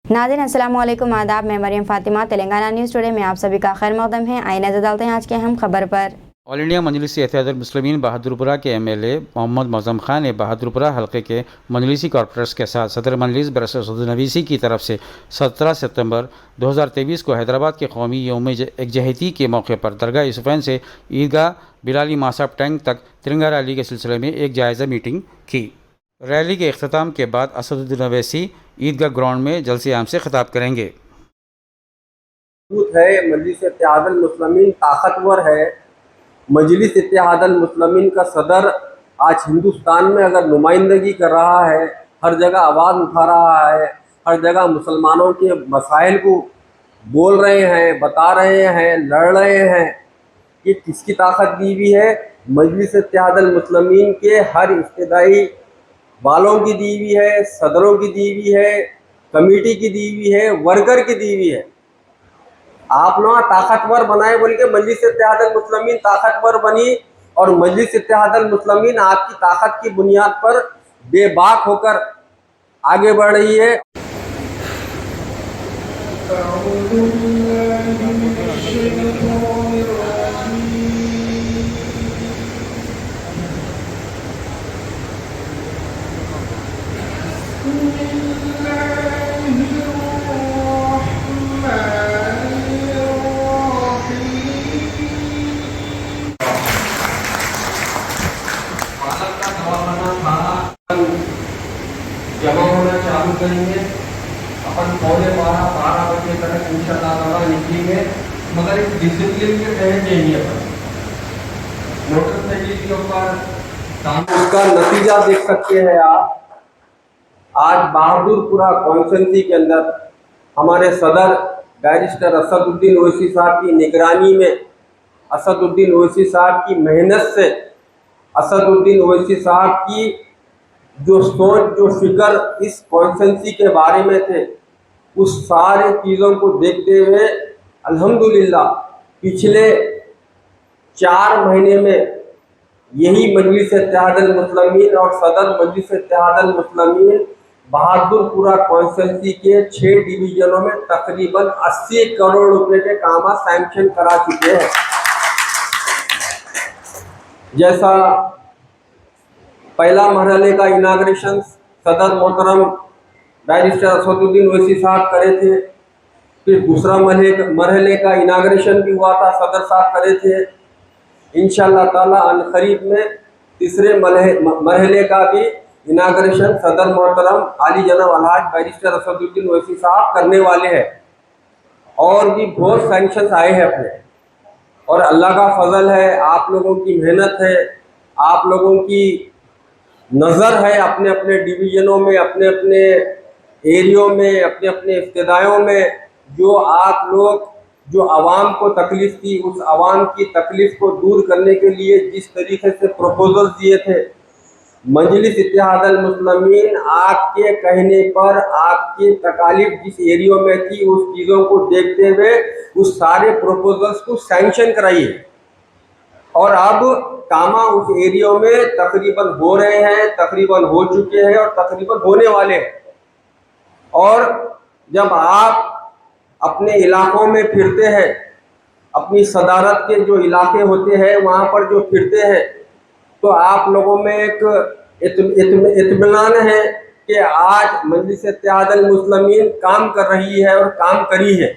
नाज़रीन अस्सलाम वालेकुम, आदाब। मैं मरियम फ़ातिमा, तेलंगाना न्यूज़ टुडे में आप सभी का खैर मक़दम है। आइए नज़र डालते हैं आज के अहम खबर पर। ऑल इंडिया मजलिस इत्तेहादुल मुस्लिमीन बहादुरपुरा के एमएलए मोहम्मद मौज़म खान ने बहादुरपुरा हल्के के मजलिसी कॉर्पोरेट्स के साथ सदर मजलिस बैरिस्टर असदुन्नवीसी की तरफ से 17 सितंबर 2023 को हैदराबाद के कौमी यौम यकजहती के मौके पर दरगाह यूसुफ़ैन से ईदगाह बिलाली मासाब टैंक तक तिरंगा रैली के सिलसिले में एक जायज़ा मीटिंग की। रैली के अख्ताम के बाद असदुन्नवीसी ईदगाह ग्राउंड में जलसे आम से खिताब करेंगे। है मजलिस इत्तेहादुल मुस्लिमीन ताकतवर है। मजलिस इत्तेहादुल मुस्लिमीन का सदर आज हिंदुस्तान में अगर नुमाइंदगी कर रहा है, हर जगह आवाज़ उठा रहा है, हर जगह मुसलमानों के मसाइल को बोल रहे हैं, बता रहे हैं, लड़ रहे हैं, कि किसकी ताकत दी हुई है? मजलिस इत्तेहादुल मुस्लिमीन के हर इब्तिदाई वालों की दी हुई है, सदरों की दी हुई है, कमेटी की दी हुई है, वर्कर की दी हुई है। आप लोग ताकतवर बनाए बोल के मजलिस इत्तेहादुल मुस्लिमीन ताकतवर बनी, और मजलिस इत्तेहादुल मुस्लिमीन आपकी ताकत की बुनियाद पर बेबाक होकर आगे बढ़ रही है। जमा होना चालू करेंगे अपन 12:15 बजे तक इंशाअल्लाह निकलेंगे, मगर एक डिसिप्लिन के तहत जाएंगे। अपन मोटरसाइकिल के ऊपर उसका नतीजा देख सकते हैं आप। आज बहादुरपुरा कॉन्स्टिट्यूंसी के अंदर हमारे सदर बैरिस्टर असदुद्दीन ओवैसी साहब की निगरानी में, असदुद्दीन ओवैसी साहब की मेहनत से, असदुद्दीन ओवैसी साहब की जो सोच, जो फिक्र इस कॉन्स्टिट्यूंसी के बारे में थे, उस सारी चीज़ों को देखते हुए अल्हम्दुलिल्लाह पिछले 4 महीने में यही मजलिस इत्तेहादुल मुस्लिमीन और सदर मजलिस इत्तेहादुल मुस्लिमीन बहादुरपुरा कॉन्स्टिट्यूंसी के 6 डिवीजनों में तकरीबन 80 करोड़ रुपए के काम सैंक्शन करा चुके हैं। जैसा पहला मरहले का इनाग्रेशन सदर मोहतरम बैरिस्टर असदुद्दीन ओवैसी साहब करे थे, फिर दूसरा मरहले का इनाग्रेशन भी हुआ था, सदर साहब करे थे। इंशाअल्लाह ताला अनकरीब में तीसरे मरहले का भी इनाग्रेशन सदर मोहतरम आली जनाब अलहाज बैरिस्टर असदुद्दीन ओवैसी साहब करने वाले हैं। और भी बहुत सैंक्शन आए हैं अपने, और अल्लाह का फजल है, आप लोगों की मेहनत है, आप लोगों की नज़र है अपने अपने डिवीज़नों में, अपने अपने एरियो में, अपने अपने इब्तिदाइयों में, जो आप लोग जो आवाम को तकलीफ़ थी, उस आवाम की तकलीफ़ को दूर करने के लिए जिस तरीके से प्रपोजल दिए थे, मजलिस इत्तेहादुल मुस्लिमीन आपके कहने पर आपकी तकालीफ जिस एरियो में थी, उस चीज़ों को देखते हुए उस सारे प्रपोजल्स को सैंक्शन कराई है। और अब कामा उस एरियो में तकरीबन हो रहे हैं, तकरीबन हो चुके हैं और तकरीबन होने वाले हैं। और जब आप अपने इलाकों में फिरते हैं, अपनी सदारत के जो इलाके होते हैं वहाँ पर जो फिरते हैं, तो आप लोगों में एक इत्मीनान है कि आज मजलिस इत्तेहादुल मुस्लिमीन काम कर रही है और काम करी है।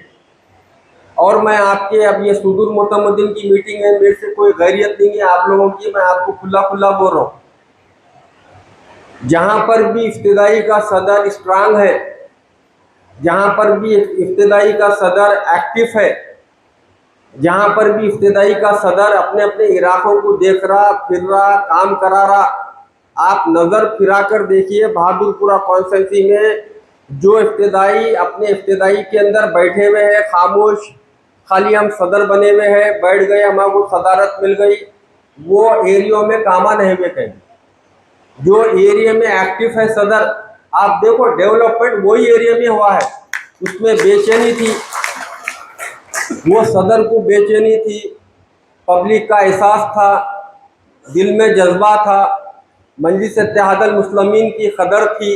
और मैं आपके अब ये सुदूर मोतमद्दीन की मीटिंग है, मेरे से कोई गैरियत नहीं है आप लोगों की, मैं आपको खुला खुला बोल रहा हूँ। जहाँ पर भी इब्तिदाई का सदर स्ट्रांग है, जहाँ पर भी इब्तिदाई का सदर एक्टिव है, जहाँ पर भी इब्तिदाई का सदर अपने अपने इलाकों को देख रहा, फिर रहा, काम करा रहा, आप नज़र फिरा कर देखिए बहादुरपुरा कॉन्स्टिट्यूंसी में जो इब्तिदाई अपने इब्तिदाई के अंदर बैठे हुए हैं, खामोश, खाली हम सदर बने हुए हैं, बैठ गए, हमारे सदारत मिल गई, वो एरियो में कामा नहीं हुए कहीं। जो एरिया में एक्टिव है सदर, आप देखो डेवलपमेंट वही एरिया में हुआ है। उसमें बेचैनी थी, वो सदर को बेचैनी थी, पब्लिक का एहसास था, दिल में जज्बा था, मजलिस इत्तेहादुल मुस्लिमीन की कदर थी।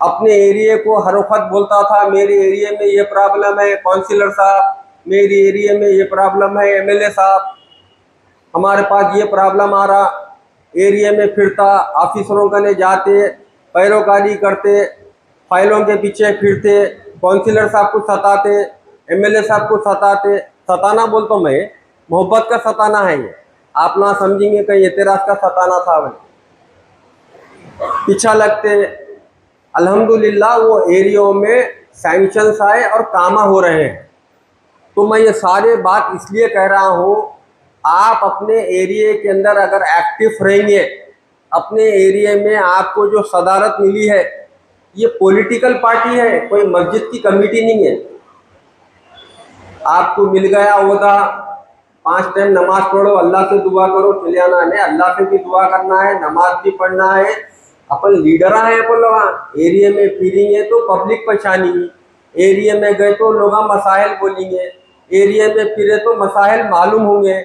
अपने एरिया को हर वक्त बोलता था मेरे एरिया में ये प्रॉब्लम है काउंसिलर साहब, मेरे एरिया में ये प्रॉब्लम है एमएलए साहब, हमारे पास ये प्रॉब्लम आ रहा। एरिया में फिरता, ऑफिसरों कने जाते, पैरोकारी करते, फाइलों के पीछे फिरते, काउंसिलर साहब को सताते, एमएलए साहब को सताते। सताना बोलता मैं, मोहब्बत का सताना है ये, आप ना समझेंगे कहीं एतराज का सताना था। पीछा लगते, अल्हम्दुलिल्लाह वो एरियो में सैंक्शंस आए और काम हो रहे हैं। तो मैं ये सारे बात इसलिए कह रहा हूँ, आप अपने एरिया के अंदर अगर एक्टिव रहेंगे, अपने एरिया में आपको जो सदारत मिली है, ये पॉलिटिकल पार्टी है, कोई मस्जिद की कमेटी नहीं है। आपको मिल गया ओहदा, 5 टाइम नमाज पढ़ो, अल्लाह से दुआ करो, चले आना है। अल्लाह से भी दुआ करना है, नमाज भी पढ़ना है। अपन लीडर हैं, अपन लोग एरिया में फिरेंगे तो पब्लिक पहचानेगी, एरिया में गए तो लोग मसाइल बोलेंगे, एरिया में फिरे तो मसाइल मालूम होंगे,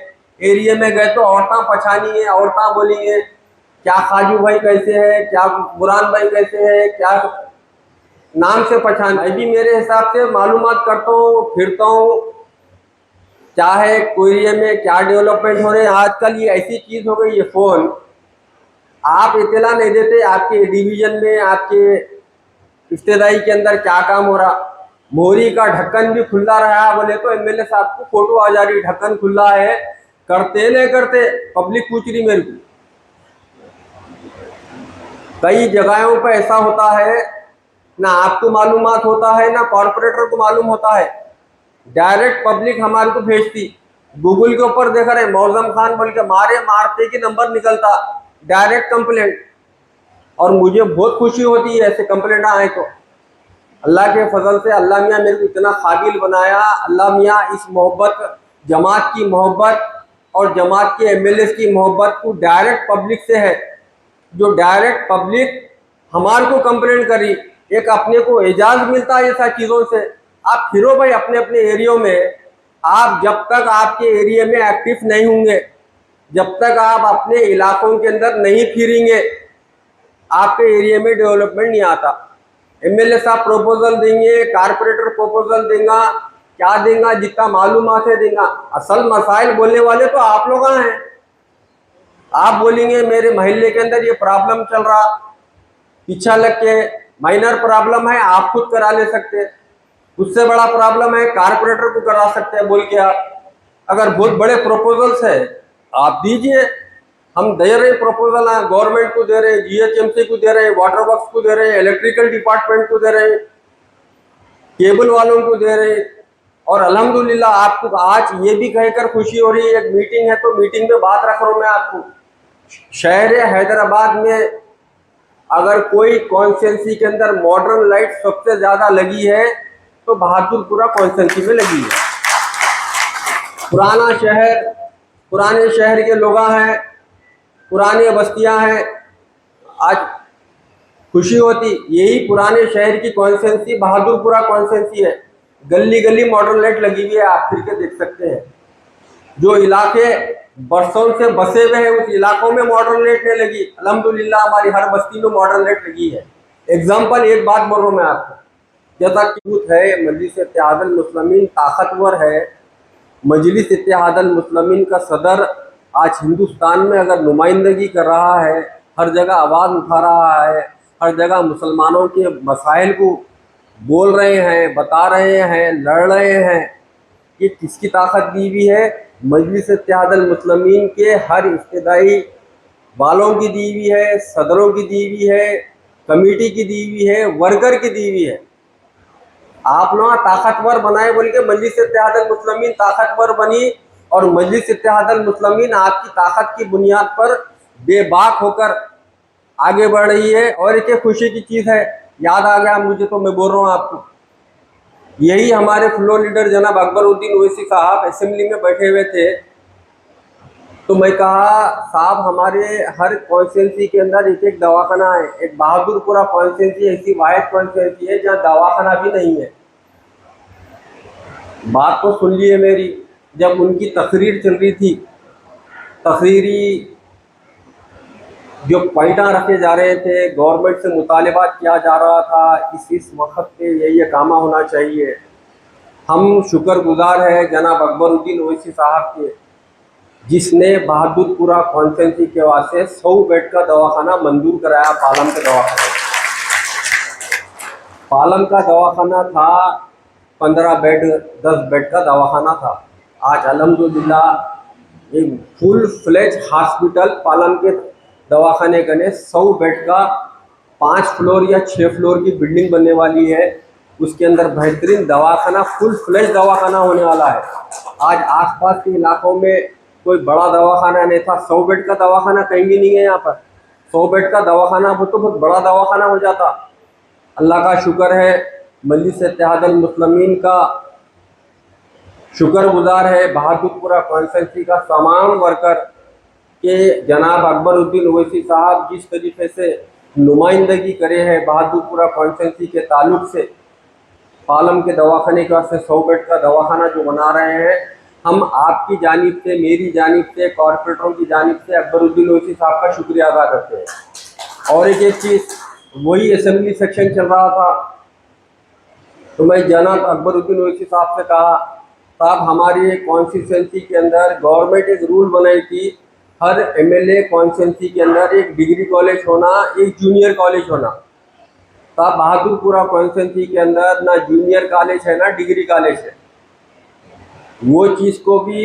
एरिया में गए तो औरतें पहचानेंगे, औरतें बोलेंगे क्या खाजू भाई कैसे है, क्या बुरान भाई कैसे है, क्या नाम से पहचान। मैं भी मेरे हिसाब से मालूमात करता हूँ, फिरता हूँ, चाहे कोई एरिया में क्या डेवलपमेंट हो रहे हैं। आजकल ये ऐसी चीज़ हो गई, ये फ़ोन आप इतला नहीं देते आपके डिवीजन में, आपके रिश्तेदारी के अंदर क्या काम हो रहा। मोरी का ढक्कन भी खुला रहा बोले तो एमएलए साहब को फोटो आ जा रही, ढक्कन खुला है, करते नहीं करते, पब्लिक पूछ रही मेरे को। कई जगहों पर ऐसा होता है, ना आपको मालूमात होता है ना कॉर्पोरेटर को मालूम होता है, डायरेक्ट पब्लिक हमारे को भेजती। गूगल के ऊपर देख रहे मौजम खान बोल के मारते कि नंबर निकलता डायरेक्ट कंप्लेंट, और मुझे बहुत खुशी होती है ऐसे कंप्लेंट आए तो। अल्लाह के फजल से अल्लाह मियाँ मेरे को इतना काबिल बनाया। अल्लाह मियाँ इस मोहब्बत, जमात की मोहब्बत और जमात के एमएलए की मोहब्बत को डायरेक्ट पब्लिक से है, जो डायरेक्ट पब्लिक हमारे को कंप्लेंट करी। एक अपने को एजाज मिलता है ऐसा चीज़ों से। आप फिरो भाई अपने अपने एरियो में, आप जब तक आपके एरिया में एक्टिव नहीं होंगे, जब तक आप अपने इलाकों के अंदर नहीं फिरेंगे, आपके एरिया में डेवलपमेंट नहीं आता। एमएलए साहब प्रपोजल देंगे, कारपोरेटर प्रपोजल देगा, क्या देगा, जितना मालूमात है देगा। असल मसाइल बोलने वाले तो आप लोग हैं। आप बोलेंगे मेरे मोहल्ले के अंदर ये प्रॉब्लम चल रहा, पीछा लग के माइनर प्रॉब्लम है, आप खुद करा ले सकते, उससे बड़ा प्रॉब्लम है कारपोरेटर को करा सकते हैं बोल के। आप अगर बहुत बड़े प्रपोजल्स है आप दीजिए, हम दे रहे प्रपोजल हैं, गवर्नमेंट को दे रहे, जीएचएमसी को दे रहे, वाटर वर्क्स को दे रहे, इलेक्ट्रिकल डिपार्टमेंट को दे रहे, केबल वालों को दे रहे। और अल्हम्दुलिल्लाह आपको आज ये भी कहकर खुशी हो रही है, एक मीटिंग है तो मीटिंग में बात रख रहा हूँ मैं आपको, शहर हैदराबाद में अगर कोई कॉन्स्टिट्यूंसी के अंदर मॉडर्न लाइट सबसे ज़्यादा लगी है तो बहादुरपुरा कॉन्स्टिट्यूंसी में लगी है। पुराना शहर, पुराने शहर के लोग हैं, पुरानी बस्तियां हैं, आज खुशी होती। यही पुराने शहर की कॉन्स्टिट्यूंसी बहादुरपुरा कॉन्स्टिट्यूंसी है, गली गली मॉडर्न लाइट लगी हुई है, आप फिर के देख सकते हैं। जो इलाके बरसों से बसे हुए हैं उस इलाकों में मॉडर्न लाइट नहीं लगी, अल्हम्दुलिल्लाह हमारी हर बस्ती में मॉडर्न लाइट लगी है। एग्जाम्पल एक बात बोल रहा हूँ मैं आपको, जैसा कि है मजलिस इत्तेहादुल मुस्लिमीन ताकतवर है, मजलिस इत्तेहादुल मुस्लिमीन का सदर आज हिंदुस्तान में अगर नुमाइंदगी कर रहा है, हर जगह आवाज़ उठा रहा है, हर जगह मुसलमानों के मसाइल को बोल रहे हैं, बता रहे हैं, लड़ रहे हैं, ये किसकी ताकत दी हुई है? मजलिस इत्तेहादुल मुस्लिमीन के हर इब्तिदाई वालों की दी हुई है, सदरों की दी हुई है, कमेटी की दी हुई है, वर्कर की दी हुई है। आप लोग ताकतवर बनाए बोल के मजलिस इत्तेहादुल मुस्लिमीन ताकतवर बनी, और मजलिस इत्तेहादुल मुस्लिमीन आपकी ताकत की बुनियाद पर बेबाक होकर आगे बढ़ रही है। और एक खुशी की चीज़ है, याद आ गया मुझे तो मैं बोल रहा हूँ आपको, यही हमारे फ्लोर लीडर जनाब अकबरुद्दीन ओवैसी साहब असेंबली में बैठे हुए थे, तो मैं कहा साहब हमारे हर कॉन्स्टिट्यूंसी के अंदर एक एक दवाखाना है, एक बहादुरपुरा कॉन्स्टिट्यूंसी ऐसी वाहिद कॉन्स्टिट्यूंसी है जहाँ दवाखाना भी नहीं है। बात तो सुन लिए मेरी, जब उनकी तकरीर चल रही थी, तकरीरी जो पॉइंट रखे जा रहे थे, गवर्नमेंट से मुतालबात किया जा रहा था इस वक्त पे ये काम होना चाहिए। हम शुक्रगुजार हैं जनाब अकबरुद्दीन ओवैसी साहब के, जिसने बहादुरपुरा कॉन्स्टिट्यूंसी के वास्ते 100 बेड का दवाखाना मंजूर कराया। पालम का दवाखाना था 15 बेड 10 बेड का दवाखाना था। आज अल्हम्दुलिल्लाह एक फुल फ्लेज हॉस्पिटल पालम के दवाखाने का 100 बेड का 5 फ्लोर या 6 फ्लोर की बिल्डिंग बनने वाली है। उसके अंदर बेहतरीन दवाखाना, फुल फ्लेज दवाखाना होने वाला है। आज आसपास के इलाकों में कोई बड़ा दवाखाना नहीं था। 100 बेड का दवाखाना कहीं भी नहीं है यहाँ पर। 100 बेड का दवाखाना हो तो बहुत बड़ा दवाखाना हो जाता। अल्लाह का शुक्र है, मजलिस इत्तेहादुल मुस्लिमीन का शुक्रगुजार है, बहादुरपुरा कॉन्स्टिट्यूंसी का तमाम वर्कर के जनाब अकबरुद्दीन ओवैसी साहब जिस तरीके से नुमाइंदगी करे हैं बहादुरपुरा कॉन्स्टिट्यूंसी के ताल्लुक से, पालम के दवाखाने के वास्ते 100 बेड का दवाखाना जो बना रहे हैं, हम आपकी जानिब से, मेरी जानिब से, कॉर्पोरेटरों की जानिब से अकबरुद्दीन ओवैसी साहब का शुक्रिया अदा करते हैं। और एक चीज़, वही असेंबली सेक्शन चल रहा था तो मैं जनाब अकबरुद्दीन ओवैसी साहब से कहा, साहब हमारी कॉन्स्टिट्यूंसी के अंदर गवर्नमेंट एक रूल बनाई थी, हर एमएलए कॉन्स्टिट्यूंसी के अंदर एक डिग्री कॉलेज होना, एक जूनियर कॉलेज होना। साहब बहादुरपुरा कॉन्स्टिट्यूंसी के अंदर ना जूनियर कॉलेज है ना डिग्री कॉलेज है। वो चीज़ को भी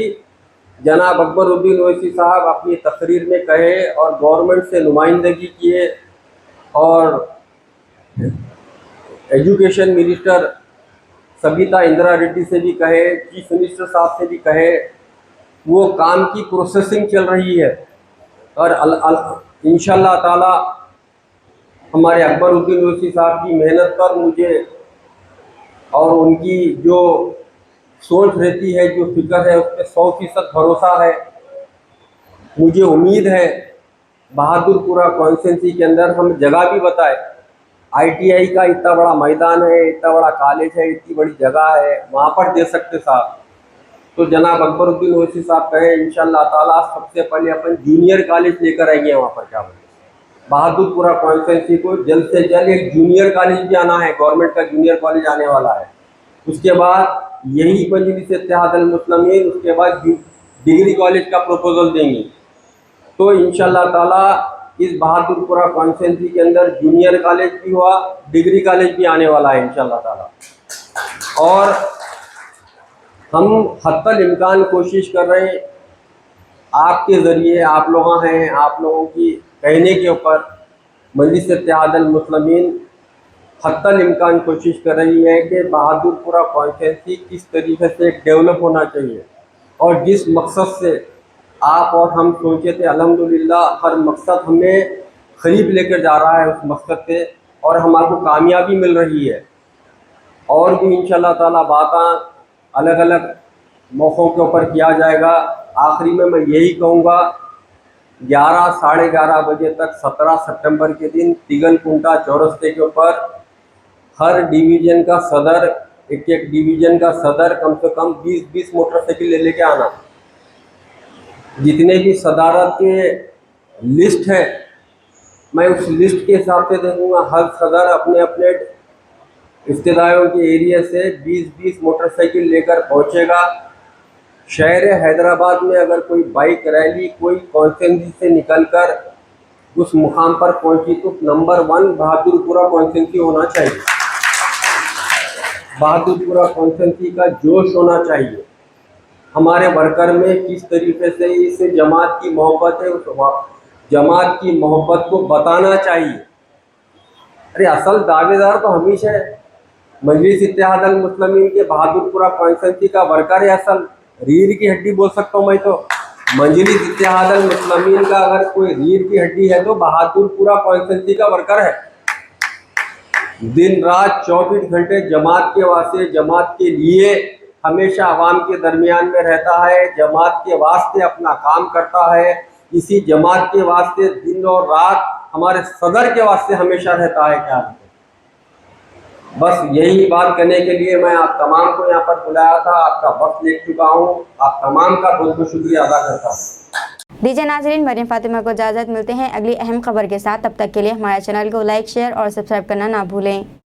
जनाब अकबरुद्दीन ओवैसी साहब अपनी तकरीर में कहे और गवर्नमेंट से नुमाइंदगी किए और एजुकेशन मिनिस्टर सबिता इंदिरा रेड्डी से भी कहे, चीफ मिनिस्टर साहब से भी कहे। वो काम की प्रोसेसिंग चल रही है और इंशाल्लाह ताला हमारे अकबरुद्दीन ओवैसी साहब की मेहनत पर मुझे और उनकी जो सोच रहती है, जो फिक्र है, उस पर 100% भरोसा है। मुझे उम्मीद है बहादुरपुरा कॉन्स्टिट्यूंसी के अंदर हम जगह भी बताए, आईटीआई का इतना बड़ा मैदान है, इतना बड़ा कॉलेज है, इतनी बड़ी जगह है, वहाँ पर दे सकते साहब। तो जनाब अकबरुद्दीन ओवैसी साहब कहे इंशाल्लाह ताला सबसे पहले अपन जूनियर कॉलेज लेकर आएंगे वहाँ पर। क्या बोलते, बहादुरपुरा कॉन्स्टिट्यूंसी को जल्द से जल्द एक जूनियर कॉलेज भी आना है, गवर्नमेंट का जूनियर कॉलेज आने वाला है। उसके बाद यही मजलिस इत्तेहादुल मुस्लिमीन उसके बाद डिग्री कॉलेज का प्रपोजल देंगी। तो इंशाल्लाह ताला इस बहादुरपुरा कॉन्स्टिट्यूंसी के अंदर जूनियर कॉलेज भी हुआ, डिग्री कॉलेज भी आने वाला है इंशाल्लाह ताला। और हम हत्तल इम्कान कोशिश कर रहे हैं आपके ज़रिए, आप लोग हैं, आप लोगों की कहने के ऊपर मजलिस इत्तेहादुल मुस्लिमीन हत्तल इम्कान कोशिश कर रही है कि बहादुरपुरा कॉन्स्टिट्यूंसी किस तरीके से डेवलप होना चाहिए। और जिस मकसद से आप और हम सोचे थे, अल्हम्दुलिल्लाह हर मकसद हमें करीब लेकर जा रहा है उस मकसद से और हमारे कामयाबी मिल रही है। और भी इंशाल्लाह ताला बातें अलग अलग मौक़ों के ऊपर किया जाएगा। आखिरी में मैं यही कहूँगा, 11 साढ़े 11 बजे तक 17 सितंबर के दिन तिगनकुंटा चौरस्ते के ऊपर हर डिवीज़न का सदर, एक एक डिवीज़न का सदर कम से कम 20-20 मोटरसाइकिल ले लेके आना। जितने भी सदारत के लिस्ट है मैं उस लिस्ट के हिसाब से देखूँगा। हर सदर अपने अपने रिश्तेदारों के एरिया से 20-20 मोटरसाइकिल लेकर पहुँचेगा। शहर हैदराबाद में अगर कोई बाइक रैली कोई कॉन्स्टिट्यूंसी से निकलकर उस मुकाम पर पहुँची तो नंबर 1 बहादुरपुरा कॉन्स्टिट्यूंसी होना चाहिए। बहादुरपुरा कॉन्स्टिट्यूंसी का जोश होना चाहिए। हमारे वर्कर में किस तरीके से इस जमात की मोहब्बत है, उस जमात की मोहब्बत को बताना चाहिए। अरे असल दावेदार तो हमेशा मजलिस इत्तेहादुल मुस्लिमीन के बहादुरपुरा कॉन्स्टिट्यूंसी का वर्कर है। असल रीढ़ की हड्डी बोल सकता हूँ मैं तो। मजलिस इत्तेहादुल मुस्लिमीन का अगर कोई रीढ़ की हड्डी है तो बहादुरपुरा कॉन्स्टिट्यूंसी का वर्कर है। दिन रात 24 घंटे जमात के वास्ते, जमात के लिए हमेशा आवाम के दरमियान में रहता है, जमात के वास्ते अपना काम करता है। इसी जमात के वास्ते दिन और रात हमारे सदर के वास्ते हमेशा रहता है। क्या बस यही बात करने के लिए मैं आप तमाम को यहाँ पर बुलाया था। आपका वक्त ले चुका हूँ। आप तमाम का बहुत बहुत शुक्रिया अदा करता हूँ। दीजिए नाजरीन, मरियम फातिमा को इजाज़त, मिलते हैं अगली अहम खबर के साथ। तब तक के लिए हमारे चैनल को लाइक, शेयर और सब्सक्राइब करना ना भूलें।